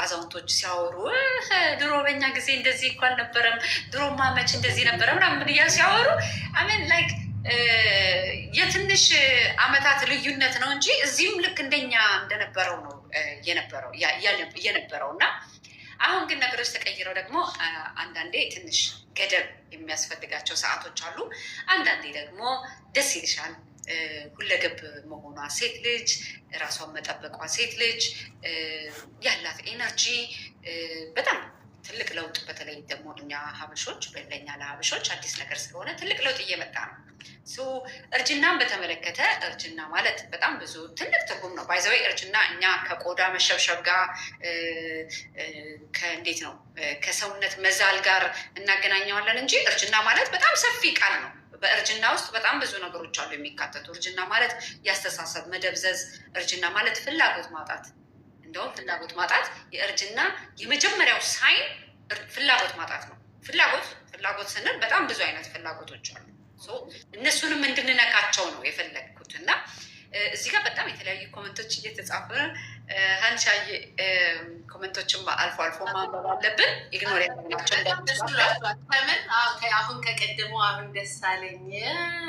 አዛውንቶች ሲያወሩ ድሮ በኛ ጊዜ እንደዚህ እኮ አልነበረም፣ ድሮማ መች እንደዚህ ነበረ ምናምን እያሉ ሲያወሩ አሜን ላይክ የትንሽ አመታት ልዩነት ነው እንጂ እዚህም ልክ እንደኛ እንደነበረው ነው የነበረው እና አሁን ግን ነገሮች ተቀይረው ደግሞ አንዳንዴ ትንሽ ገደብ የሚያስፈልጋቸው ሰዓቶች አሉ። አንዳንዴ ደግሞ ደስ ይልሻል ሁለገብ መሆኗ ሴት ልጅ ራሷን መጠበቋ ሴት ልጅ ያላት ኤነርጂ በጣም ትልቅ ለውጥ በተለይ ደግሞ እኛ ሀበሾች ለእኛ ለሀበሾች አዲስ ነገር ስለሆነ ትልቅ ለውጥ እየመጣ ነው። እርጅናን በተመለከተ እርጅና ማለት በጣም ብዙ ትልቅ ትርጉም ነው። ባይዘወይ እርጅና እኛ ከቆዳ መሸብሸብ ጋር ከእንዴት ነው ከሰውነት መዛል ጋር እናገናኘዋለን እንጂ እርጅና ማለት በጣም ሰፊ ቃል ነው። በእርጅና ውስጥ በጣም ብዙ ነገሮች አሉ የሚካተቱ። እርጅና ማለት ያስተሳሰብ መደብዘዝ፣ እርጅና ማለት ፍላጎት ማጣት። እንደውም ፍላጎት ማጣት የእርጅና የመጀመሪያው ሳይን ፍላጎት ማጣት ነው። ፍላጎት ስንል በጣም ብዙ አይነት ፍላጎቶች አሉ። እነሱንም እንድንነካቸው ነው የፈለግኩት እና እዚህ ጋር በጣም የተለያዩ ኮመንቶች እየተጻፈ ሀንሻዬ ኮመንቶችን አልፎ አልፎ ማንበብ አለብን። ኢግኖር ያደረግናቸው አሁን ከቀደሙ አሁን ደስ አለኝ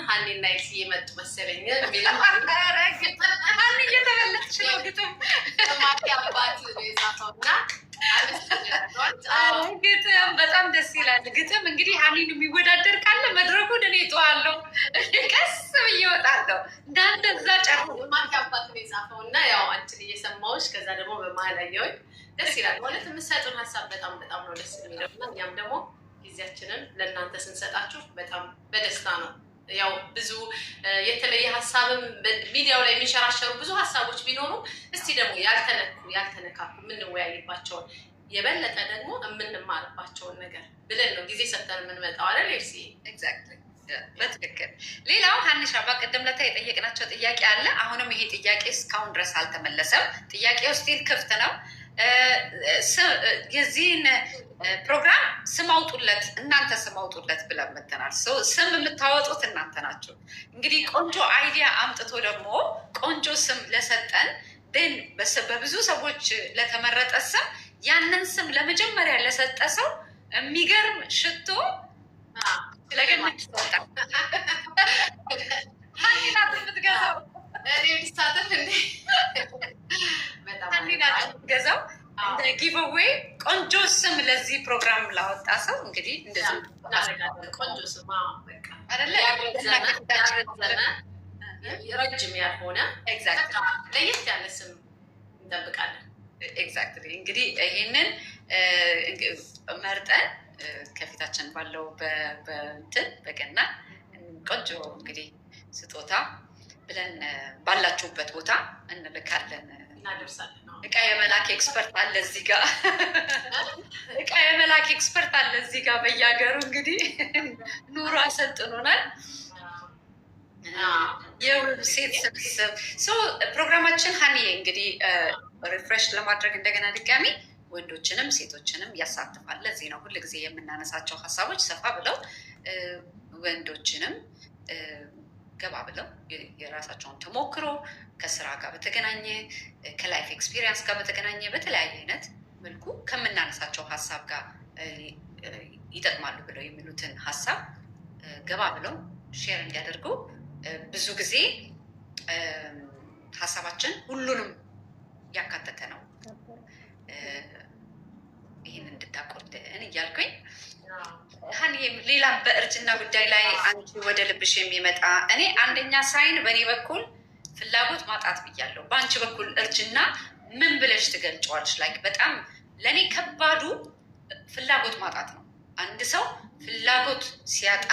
ሀኒና ይስ እየመጡ መሰለኝ ሀኒ እየተመለስች ነው ግጥም አባት ጻፈውና ግጥም በጣም ደስ ይላል። ግጥም እንግዲህ ሀኒን የሚወዳደር ካለ መድረኩን እኔ እጠዋለሁ፣ ቀስ ብዬ እወጣለሁ። እንዳንተ እዛ አባት ነው የጻፈው እና ያው አንቺን እየሰማሁሽ ከዛ ደግሞ በመሀል አየሁኝ። ደስ ይላል ማለት የምትሰጡን ሀሳብ በጣም በጣም ነው ደስ የሚለው እና እኛም ደግሞ ጊዜያችንን ለእናንተ ስንሰጣችሁ በጣም በደስታ ነው። ያው ብዙ የተለየ ሀሳብም ሚዲያው ላይ የሚሸራሸሩ ብዙ ሀሳቦች ቢኖሩ እስቲ ደግሞ ያልተነካኩ የምንወያይባቸውን የበለጠ ደግሞ የምንማርባቸውን ነገር ብለን ነው ጊዜ ሰጠን የምንመጣው አይደል? ኤግዛክትሊ በትክክል። ሌላው ሀኒሻ በቀደም ለታ የጠየቅናቸው ጥያቄ አለ። አሁንም ይሄ ጥያቄ እስካሁን ድረስ አልተመለሰም። ጥያቄው ስቲል ክፍት ነው። የዚህን ፕሮግራም ስም አውጡለት፣ እናንተ ስም አውጡለት ብለን መተናል። ስም የምታወጡት እናንተ ናቸው። እንግዲህ ቆንጆ አይዲያ አምጥቶ ደግሞ ቆንጆ ስም ለሰጠን በብዙ ሰዎች ለተመረጠ ስም ያንን ስም ለመጀመሪያ ለሰጠ ሰው የሚገርም ሽቶ ለገናች ተወጣ ሀኒናት የምትገዛው ዲስታተፍ እንዴ ሀኒናት የምትገዛው እንደ ጊቭዌይ ቆንጆ ስም ለዚህ ፕሮግራም ላወጣ ሰው እንግዲህ እንደዚህ ቆንጆ ስም አይደለ ረጅም ያልሆነ ለየት ያለ ስም እንጠብቃለን። ኤግዛክትሊ እንግዲህ ይሄንን መርጠን ከፊታችን ባለው በእንትን በገና ቆንጆ እንግዲህ ስጦታ ብለን ባላችሁበት ቦታ እንልካለን፣ እናደርሳለን። እቃ የመላክ ኤክስፐርት አለ እዚህ ጋር እቃ የመላክ ኤክስፐርት አለ እዚህ ጋር በየሀገሩ እንግዲህ ኑሮ አሰልጥኖናል። የውብ ሴት ስብስብ ፕሮግራማችን ሀኒዬ እንግዲህ ሪፍሬሽ ለማድረግ እንደገና ድጋሚ ወንዶችንም ሴቶችንም ያሳትፋል። ለዚህ ነው ሁል ጊዜ የምናነሳቸው ሀሳቦች ሰፋ ብለው ወንዶችንም ገባ ብለው የራሳቸውን ተሞክሮ ከስራ ጋር በተገናኘ ከላይፍ ኤክስፒሪየንስ ጋር በተገናኘ በተለያየ አይነት መልኩ ከምናነሳቸው ሀሳብ ጋር ይጠቅማሉ ብለው የሚሉትን ሀሳብ ገባ ብለው ሼር እንዲያደርጉ ብዙ ጊዜ ሀሳባችን ሁሉንም ያካተተ ነው። ይህን እንድታቆልን እያልኩኝ ሀኒዬም ሌላም በእርጅና ጉዳይ ላይ አንቺ ወደ ልብሽ የሚመጣ እኔ አንደኛ ሳይን በእኔ በኩል ፍላጎት ማጣት ብያለሁ። በአንቺ በኩል እርጅና ምን ብለሽ ትገልጫዋለሽ? ላይክ በጣም ለእኔ ከባዱ ፍላጎት ማጣት ነው። አንድ ሰው ፍላጎት ሲያጣ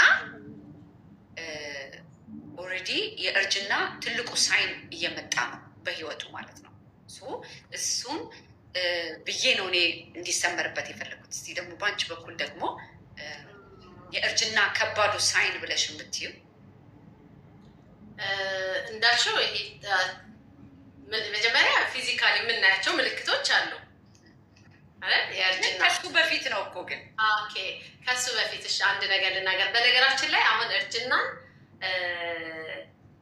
ኦልሬዲ የእርጅና ትልቁ ሳይን እየመጣ ነው በህይወቱ ማለት ነው። እሱን ብዬ ነው እኔ እንዲሰመርበት የፈለጉት። እስኪ ደግሞ በአንቺ በኩል ደግሞ የእርጅና ከባዱ ሳይን ብለሽ የምትዩ እንዳልሽው ይሄ መጀመሪያ ፊዚካሊ የምናያቸው ምልክቶች አሉ። ከሱ በፊት ነው እኮ ግን ከሱ በፊት አንድ ነገር ልናገር። በነገራችን ላይ አሁን እርጅናን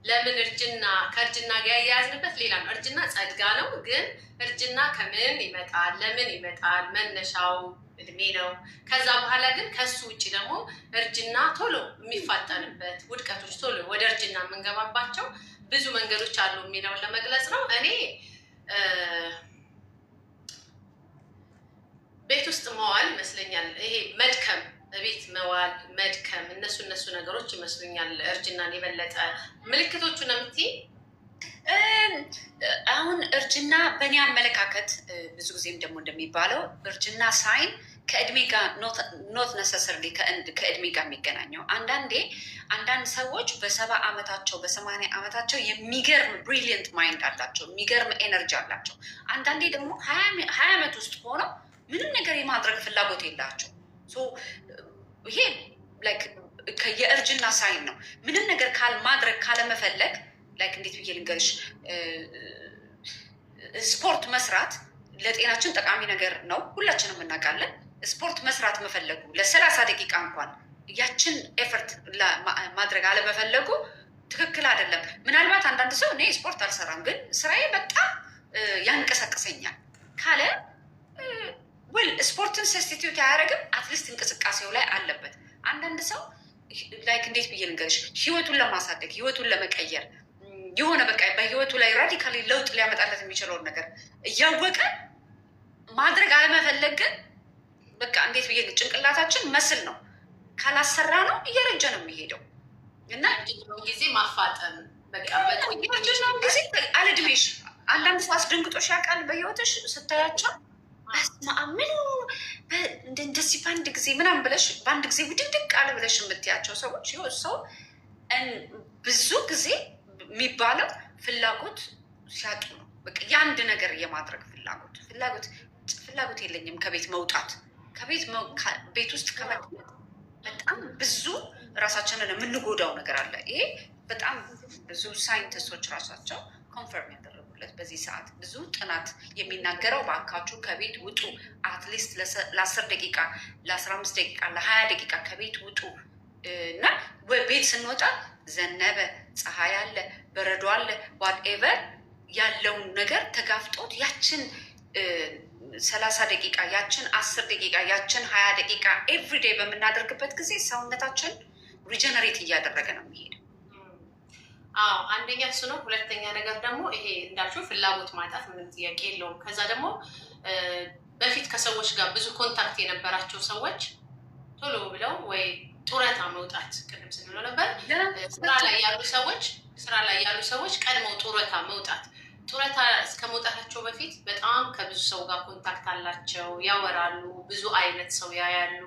ለምን እርጅና ከእርጅና ጋር ያያያዝንበት ሌላ ነው። እርጅና ጸጋ ነው፣ ግን እርጅና ከምን ይመጣል? ለምን ይመጣል? መነሻው እድሜ ነው። ከዛ በኋላ ግን ከሱ ውጭ ደግሞ እርጅና ቶሎ የሚፋጠንበት ውድቀቶች፣ ቶሎ ወደ እርጅና የምንገባባቸው ብዙ መንገዶች አሉ የሚለውን ለመግለጽ ነው። እኔ ቤት ውስጥ መዋል ይመስለኛል። ይሄ መድከም፣ ቤት መዋል መድከም፣ እነሱ ነገሮች ይመስሉኛል እርጅናን የበለጠ ምልክቶቹ ነው የምትይ? አሁን እርጅና በእኔ አመለካከት ብዙ ጊዜም ደግሞ እንደሚባለው እርጅና ሳይን ከእድሜ ጋር ኖት ነሰሰርሊ ከእድሜ ጋር የሚገናኘው አንዳንድ ሰዎች በ70 ዓመታቸው በ80 ዓመታቸው የሚገርም ብሪሊየንት ማይንድ አላቸው፣ የሚገርም ኤነርጂ አላቸው። አንዳንዴ ደግሞ 20 ዓመት ውስጥ ሆነው ምንም ነገር የማድረግ ፍላጎት የላቸው። ይሄ የእርጅና ሳይን ነው። ምንም ነገር ማድረግ ካለመፈለግ እንዴት ብዬ ልንገርሽ፣ ስፖርት መስራት ለጤናችን ጠቃሚ ነገር ነው፣ ሁላችንም እናውቃለን። ስፖርት መስራት መፈለጉ ለ30 ደቂቃ እንኳን ያችን ኤፈርት ማድረግ አለመፈለጉ ትክክል አይደለም። ምናልባት አንዳንድ ሰው እኔ ስፖርት አልሰራም ግን ስራዬ በጣም ያንቀሳቅሰኛል ካለ ስፖርትን ሰስቲትዩት አያደርግም፣ አትሊስት እንቅስቃሴው ላይ አለበት። አንዳንድ ሰው እንዴት ብዬ ልንገርሽ፣ ህይወቱን ለማሳደግ ህይወቱን ለመቀየር የሆነ በቃ በህይወቱ ላይ ራዲካሊ ለውጥ ሊያመጣለት የሚችለውን ነገር እያወቀ ማድረግ አለመፈለግ ግን በቃ እንዴት ብዬ ጭንቅላታችን መስል ነው፣ ካላሰራ ነው እየረጀ ነው የሚሄደው እና ጊዜ ማፋጠን በቃ ጊዜ አለድሜሽ አንዳንድ ሰው አስደንግጦሽ ያውቃል በህይወትሽ ስታያቸው ምን እንደዚህ በአንድ ጊዜ ምናምን ብለሽ በአንድ ጊዜ ውድቅድቅ አለ ብለሽ የምትያቸው ሰዎች ሰው ብዙ ጊዜ የሚባለው ፍላጎት ሲያጡ ነው። በቃ የአንድ ነገር የማድረግ ፍላጎት የለኝም ከቤት መውጣት ቤት ውስጥ ከመቀመጥ በጣም ብዙ ራሳችንን የምንጎዳው ነገር አለ። ይሄ በጣም ብዙ ሳይንቲስቶች ራሳቸው ኮንፈርም ያደረጉለት በዚህ ሰዓት ብዙ ጥናት የሚናገረው በአካችሁ ከቤት ውጡ፣ አትሊስት ለ10 ደቂቃ ለ15 ደቂቃ ለ20 ደቂቃ ከቤት ውጡ እና ቤት ስንወጣ ዘነበ፣ ፀሐይ አለ፣ በረዶ አለ፣ ዋትኤቨር ያለውን ነገር ተጋፍጦት ያችን 30 ደቂቃ ያችን 10 ደቂቃ ያችን 20 ደቂቃ ኤቭሪዴይ በምናደርግበት ጊዜ ሰውነታችን ሪጀነሬት እያደረገ ነው የሚሄደው። አዎ አንደኛ እሱ ነው። ሁለተኛ ነገር ደግሞ ይሄ እንዳልሽው ፍላጎት ማጣት ምንም ጥያቄ የለውም። ከዛ ደግሞ በፊት ከሰዎች ጋር ብዙ ኮንታክት የነበራቸው ሰዎች ቶሎ ብለው ወይ ጡረታ መውጣት፣ ቅድም ስንለው ነበር ስራ ላይ ያሉ ሰዎች ቀድመው ጡረታ መውጣት፣ ጡረታ እስከ መውጣታቸው በፊት በጣም ከብዙ ሰው ጋር ኮንታክት አላቸው፣ ያወራሉ፣ ብዙ አይነት ሰው ያያሉ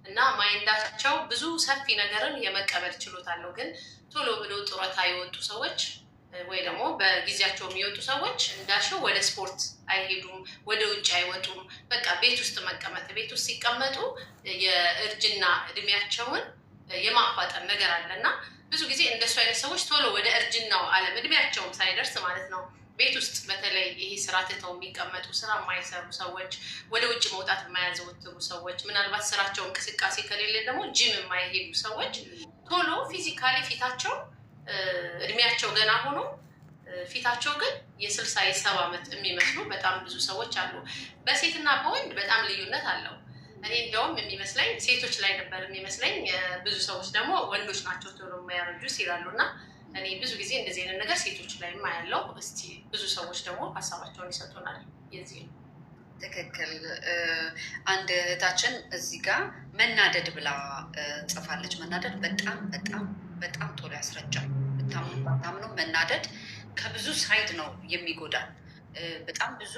እና ማይንዳቸው ብዙ ሰፊ ነገርን የመቀበል ችሎታ አለው። ግን ቶሎ ብሎ ጡረታ የወጡ ሰዎች ወይ ደግሞ በጊዜያቸው የሚወጡ ሰዎች እንዳልሽው ወደ ስፖርት አይሄዱም፣ ወደ ውጭ አይወጡም። በቃ ቤት ውስጥ መቀመጥ፣ ቤት ውስጥ ሲቀመጡ የእርጅና እድሜያቸውን የማፋጠን ነገር አለ እና ብዙ ጊዜ እንደሱ አይነት ሰዎች ቶሎ ወደ እርጅናው ዓለም እድሜያቸውም ሳይደርስ ማለት ነው ቤት ውስጥ በተለይ ይሄ ስራ ትተው የሚቀመጡ ስራ የማይሰሩ ሰዎች፣ ወደ ውጭ መውጣት የማያዘወትሩ ሰዎች፣ ምናልባት ስራቸው እንቅስቃሴ ከሌለ ደግሞ ጂም የማይሄዱ ሰዎች ቶሎ ፊዚካሊ ፊታቸው እድሜያቸው ገና ሆኖ ፊታቸው ግን የ60 የ70 ዓመት የሚመስሉ በጣም ብዙ ሰዎች አሉ። በሴትና በወንድ በጣም ልዩነት አለው። እኔ እንደውም የሚመስለኝ ሴቶች ላይ ነበር የሚመስለኝ፣ ብዙ ሰዎች ደግሞ ወንዶች ናቸው ቶሎ የማያረጁ ይላሉ እና እኔ ብዙ ጊዜ እንደዚህ አይነት ነገር ሴቶች ላይ ያለው። እስቲ ብዙ ሰዎች ደግሞ ሀሳባቸውን ይሰጡናል። የዚህ ነው ትክክል። አንድ እህታችን እዚህ ጋር መናደድ ብላ ጽፋለች። መናደድ በጣም በጣም በጣም ቶሎ ያስረጃል። በጣም መናደድ ከብዙ ሳይድ ነው የሚጎዳል። በጣም ብዙ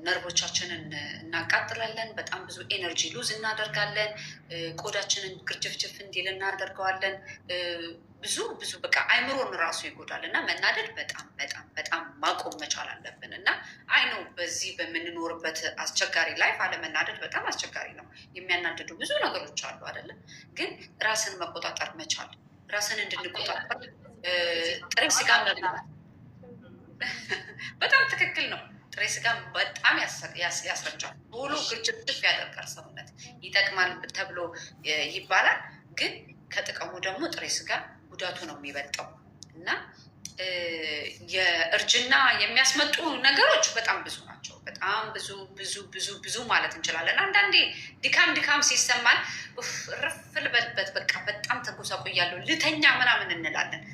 ነርቮቻችንን እናቃጥላለን። በጣም ብዙ ኤነርጂ ሉዝ እናደርጋለን። ቆዳችንን ግርጭፍጭፍ እንዲል እናደርገዋለን። ብዙ በቃ አይምሮን ራሱ ይጎዳል እና መናደድ በጣም በጣም በጣም ማቆም መቻል አለብን እና ነው በዚህ በምንኖርበት አስቸጋሪ ላይፍ አለመናደድ በጣም አስቸጋሪ ነው። የሚያናድዱ ብዙ ነገሮች አሉ አይደለም፣ ግን ራስን መቆጣጠር መቻል፣ ራስን እንድንቆጣጠር ጥሬ ስጋ መብላት በጣም ትክክል ነው። ጥሬ ስጋ በጣም ያስረጃል። ቶሎ ግርጭፍጭፍ ያደርጋል ሰውነት። ይጠቅማል ተብሎ ይባላል፣ ግን ከጥቅሙ ደግሞ ጥሬ ስጋ ጉዳቱ ነው የሚበልጠው እና የእርጅና የሚያስመጡ ነገሮች በጣም ብዙ ናቸው። በጣም ብዙ ብዙ ብዙ ብዙ ማለት እንችላለን። አንዳንዴ ድካም ሲሰማን እረፍ ልበልበት በቃ በጣም ተጎሳቁያለሁ ልተኛ ምናምን እንላለን።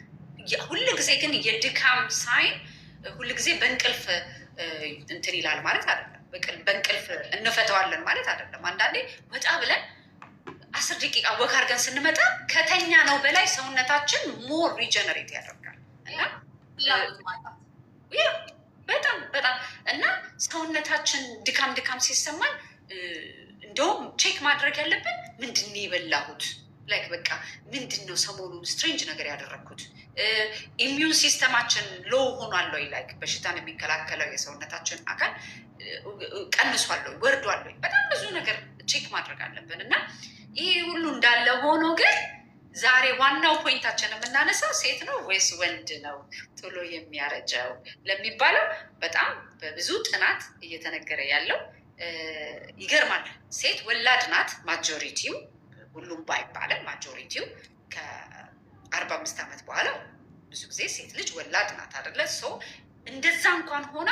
ሁል ጊዜ ግን የድካም ሳይን ሁል ጊዜ በእንቅልፍ እንትን ይላል ማለት አይደለም። በእንቅልፍ እንፈተዋለን ማለት አይደለም። አንዳንዴ ወጣ ብለን 10 ደቂቃ ወክ አድርገን ስንመጣ ከተኛ ነው በላይ ሰውነታችን ሞር ሪጀነሬት ያደርጋል እና በጣም በጣም እና ሰውነታችን ድካም ሲሰማን እንደውም ቼክ ማድረግ ያለብን ምንድን ነው የበላሁት፣ ላይክ በቃ ምንድን ነው ሰሞኑን ስትሬንጅ ነገር ያደረግኩት፣ ኢሚዩን ሲስተማችን ሎ ሆኗል ወይ፣ ላይክ በሽታን የሚከላከለው የሰውነታችን አካል ቀንሷል ወይ ወርዷል ወይ፣ በጣም ብዙ ነገር ቼክ ማድረግ አለብን እና ይሄ ሁሉ እንዳለ ሆኖ ግን ዛሬ ዋናው ፖይንታችን የምናነሳው ሴት ነው ወይስ ወንድ ነው ቶሎ የሚያረጀው ለሚባለው በጣም በብዙ ጥናት እየተነገረ ያለው ይገርማል። ሴት ወላድ ናት ማጆሪቲው፣ ሁሉም ባይባልም ማጆሪቲው ከ45 ዓመት በኋላ ብዙ ጊዜ ሴት ልጅ ወላድ ናት አይደለ? ሰው እንደዛ እንኳን ሆና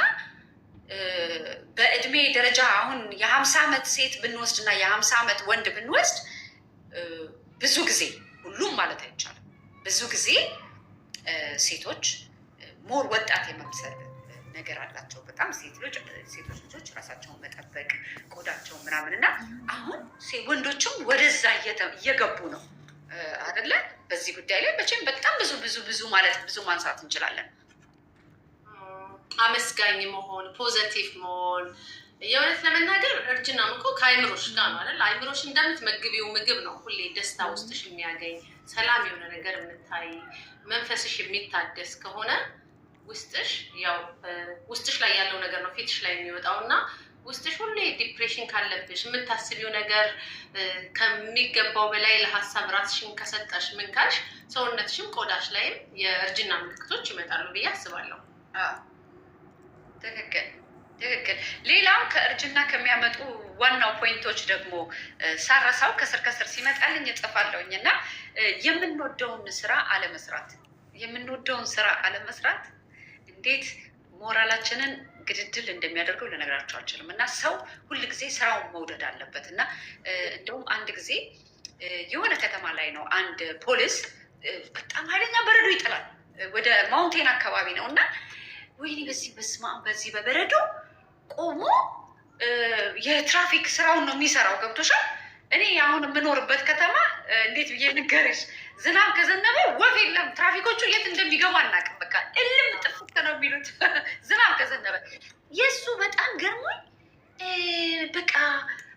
በእድሜ ደረጃ አሁን የ50 ዓመት ሴት ብንወስድ እና የ50 ዓመት ወንድ ብንወስድ ብዙ ጊዜ ሁሉም ማለት አይቻልም፣ ብዙ ጊዜ ሴቶች ሞር ወጣት የመምሰል ነገር አላቸው። በጣም ሴቶች ልጆች ራሳቸውን መጠበቅ ቆዳቸውን ምናምን እና አሁን ወንዶችም ወደዛ እየገቡ ነው አይደለ? በዚህ ጉዳይ ላይ መቼም በጣም ብዙ ማለት ብዙ ማንሳት እንችላለን። አመስጋኝ መሆን፣ ፖዘቲቭ መሆን። የእውነት ለመናገር እርጅናም እኮ ከአይምሮሽ ጋር ነው አይደል? አይምሮሽ እንደምትመግቢው ምግብ ነው። ሁሌ ደስታ ውስጥሽ የሚያገኝ ሰላም የሆነ ነገር የምታይ መንፈስሽ የሚታደስ ከሆነ ውስጥሽ ያው ውስጥሽ ላይ ያለው ነገር ነው ፊትሽ ላይ የሚወጣው እና ውስጥሽ ሁሌ ዲፕሬሽን ካለብሽ የምታስቢው ነገር ከሚገባው በላይ ለሀሳብ ራስሽን ከሰጠሽ ምን ካልሽ ሰውነትሽም ቆዳሽ ላይም የእርጅና ምልክቶች ይመጣሉ ብዬ አስባለሁ። ትክክል። ሌላው ከእርጅና ከሚያመጡ ዋናው ፖይንቶች ደግሞ ሳረሳው ከስር ሲመጣልኝ እጽፋለሁኝ እና የምንወደውን ስራ አለመስራት እንዴት ሞራላችንን ግድድል እንደሚያደርገው ልነግራቸው አልችልም። እና ሰው ሁል ጊዜ ስራውን መውደድ አለበት እና እንደውም አንድ ጊዜ የሆነ ከተማ ላይ ነው አንድ ፖሊስ በጣም ኃይለኛ በረዶ ይጥላል። ወደ ማውንቴን አካባቢ ነው እና ወይኔ በዚህ በበረዶ ቆሞ የትራፊክ ስራውን ነው የሚሰራው። ገብቶሻል? እኔ አሁን የምኖርበት ከተማ እንዴት ብዬ ንገርሽ፣ ዝናብ ከዘነበ ወፍ የለም። ትራፊኮቹ የት እንደሚገቡ አናውቅም። በቃ እልም ጥፍት ነው የሚሉት ዝናብ ከዘነበ። የእሱ በጣም ገርሞኝ በቃ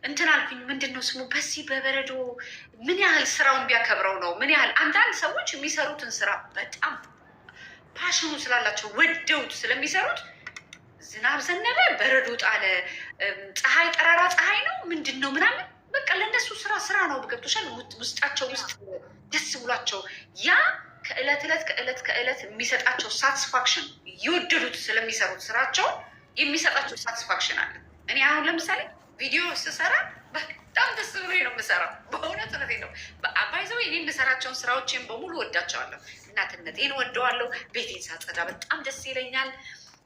እንትን አልኩኝ። ምንድን ነው ስሙ? በዚህ በበረዶ ምን ያህል ስራውን ቢያከብረው ነው? ምን ያህል አንዳንድ ሰዎች የሚሰሩትን ስራ በጣም ፓሽኑ ስላላቸው ወደውት ስለሚሰሩት ዝናብ ዘነበ፣ በረዶ ጣለ፣ ፀሐይ ጠራራ ፀሐይ ነው ምንድን ነው ምናምን በቃ ለእነሱ ስራ ነው። ገብቶሻል? ውስጣቸው ውስጥ ደስ ብሏቸው ያ ከእለት የሚሰጣቸው ሳቲስፋክሽን እየወደዱት ስለሚሰሩት ስራቸው የሚሰጣቸው ሳቲስፋክሽን አለ። እኔ አሁን ለምሳሌ ቪዲዮ ስሰራ በጣም ደስ ብሎኝ ነው የምሰራው። በእውነት ነው ባይዘው እኔ የምሰራቸውን ስራዎችን በሙሉ ወዳቸዋለሁ። እናትነቴን ወደዋለሁ። ቤቴን ሳጸዳ በጣም ደስ ይለኛል።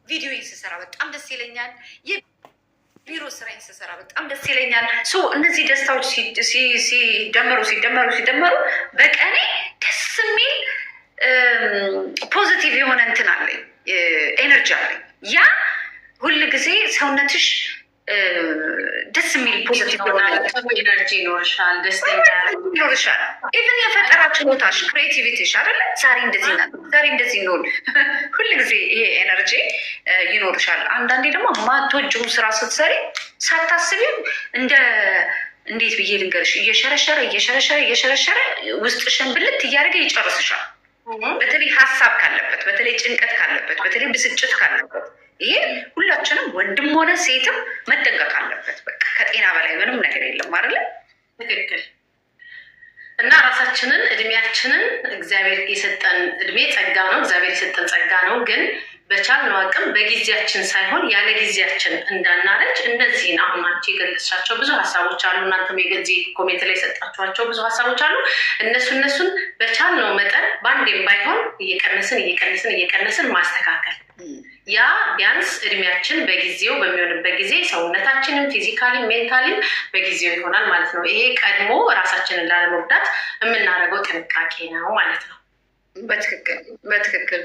ቪዲዮን ስሰራ በጣም ደስ ይለኛል። የቢሮ ስራዬን ስሰራ በጣም ደስ ይለኛል። እነዚህ ደስታዎች ሲደመሩ በቀኔ ደስ የሚል ፖዚቲቭ የሆነ እንትን አለኝ፣ ኤነርጂ አለኝ። ያ ሁል ጊዜ ሰውነትሽ ደስ የሚል ፖዚቲቭ ኤነርጂ ይኖርሻል፣ ደስተኛ ይኖርሻል። ኢቨን የፈጠራ ችሎታሽ ክሬቲቪቲሽ አይደለ? ዛሬ እንደዚህ እንሆን ሁል ጊዜ ይሄ ኤነርጂ ይኖርሻል። አንዳንዴ ደግሞ ማትወጂውን ስራ ስትሰሪ ሳታስቢው እንዴት ብዬ ልንገርሽ እየሸረሸረ ውስጥሽን ብልት እያደረገ ይጨርስሻል። በተለይ ሀሳብ ካለበት፣ በተለይ ጭንቀት ካለበት፣ በተለይ ብስጭት ካለበት ይሄ ሁላችንም ወንድም ሆነ ሴትም መጠንቀቅ አለበት። በቃ ከጤና በላይ ምንም ነገር የለም አይደለ? ትክክል። እና ራሳችንን እድሜያችንን እግዚአብሔር የሰጠን እድሜ ጸጋ ነው። እግዚአብሔር የሰጠን ጸጋ ነው። ግን በቻልነው አቅም በጊዜያችን ሳይሆን ያለ ጊዜያችን እንዳናረጅ እነዚህን አሁን አንቺ የገለጽሻቸው ብዙ ሀሳቦች አሉ። እናንተም የገዚህ ኮሜንት ላይ የሰጣችኋቸው ብዙ ሀሳቦች አሉ። እነሱን በቻልነው መጠን በአንዴም ባይሆን እየቀነስን ማስተካከል ያ ቢያንስ እድሜያችን በጊዜው በሚሆንበት ጊዜ ሰውነታችንም ፊዚካሊም ሜንታሊም በጊዜው ይሆናል ማለት ነው። ይሄ ቀድሞ ራሳችንን ላለመጉዳት የምናደርገው ጥንቃቄ ነው ማለት ነው። በትክክል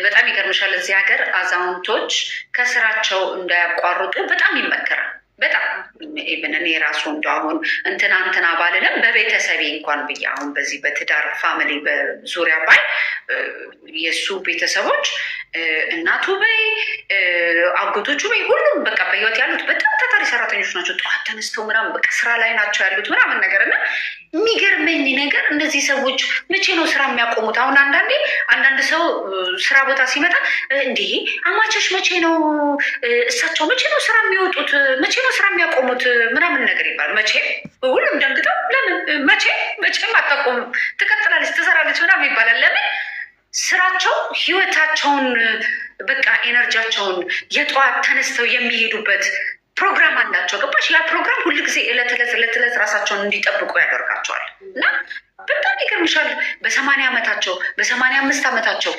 በጣም ይገርምሻል። እዚህ ሀገር አዛውንቶች ከስራቸው እንዳያቋርጡ በጣም ይመከራል። በጣም ኢቨን እኔ ራሱ እንደው አሁን እንትና ባልልም በቤተሰቤ እንኳን ብዬ አሁን በዚህ በትዳር ፋሚሊ በዙሪያ ባይ የእሱ ቤተሰቦች እናቱ በይ አጎቶቹ በይ ሁሉም በቃ በህይወት ያሉት በጣም ታታሪ ሰራተኞች ናቸው። ጠዋት ተነስተው ምናምን በቃ ስራ ላይ ናቸው ያሉት ምናምን ነገር እና የሚገርመኝ ነገር እነዚህ ሰዎች መቼ ነው ስራ የሚያቆሙት? አሁን አንዳንድ ሰው ስራ ቦታ ሲመጣ እንዲህ አማቾች መቼ ነው እሳቸው መቼ ነው ስራ የሚወጡት? መቼ ነው ስራ የሚያቆሙት? ምናምን ነገር ይባል። መቼ ሁሉም ደንግጠው ለምን መቼም አታቆሙም ትቀጥላለች ትሰራለች ምናምን ይባላል። ለምን ስራቸው ህይወታቸውን በቃ ኤነርጂያቸውን የጠዋት ተነስተው የሚሄዱበት ፕሮግራም አላቸው። ገባሽ? ያ ፕሮግራም ሁልጊዜ ዕለት ዕለት ራሳቸውን እንዲጠብቁ ያደርጋቸዋል። እና በጣም ይገርምሻል በ80 ዓመታቸው በ85 ዓመታቸው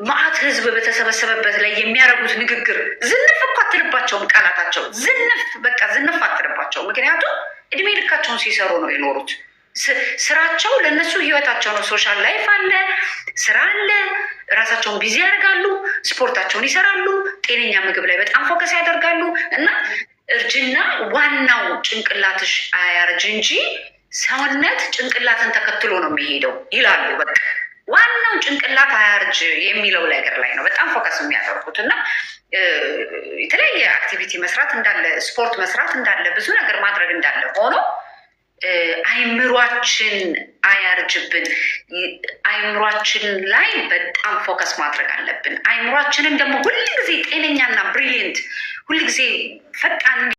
መዓት ህዝብ በተሰበሰበበት ላይ የሚያደርጉት ንግግር ዝንፍ እኮ አትልባቸውም። ቃላታቸው ዝንፍ አትልባቸው። ምክንያቱም እድሜ ልካቸውን ሲሰሩ ነው የኖሩት። ስራቸው ለእነሱ ህይወታቸው ነው። ሶሻል ላይፍ አለ፣ ስራ አለ፣ ራሳቸውን ቢዚ ያደርጋሉ፣ ስፖርታቸውን ይሰራሉ፣ ጤነኛ ምግብ ላይ በጣም ፎከስ ያደርጋሉ። እና እርጅና ዋናው ጭንቅላትሽ አያርጅ እንጂ ሰውነት ጭንቅላትን ተከትሎ ነው የሚሄደው ይላሉ። በቃ ዋናው ጭንቅላት አያርጅ የሚለው ነገር ላይ ነው በጣም ፎከስ የሚያደርጉት። እና የተለያየ አክቲቪቲ መስራት እንዳለ ስፖርት መስራት እንዳለ ብዙ ነገር ማድረግ እንዳለ ሆኖ አይምሯችን አያርጅብን። አይምሯችን ላይ በጣም ፎከስ ማድረግ አለብን። አይምሯችንን ደግሞ ሁልጊዜ ጤነኛና ብሪሊየንት ሁልጊዜ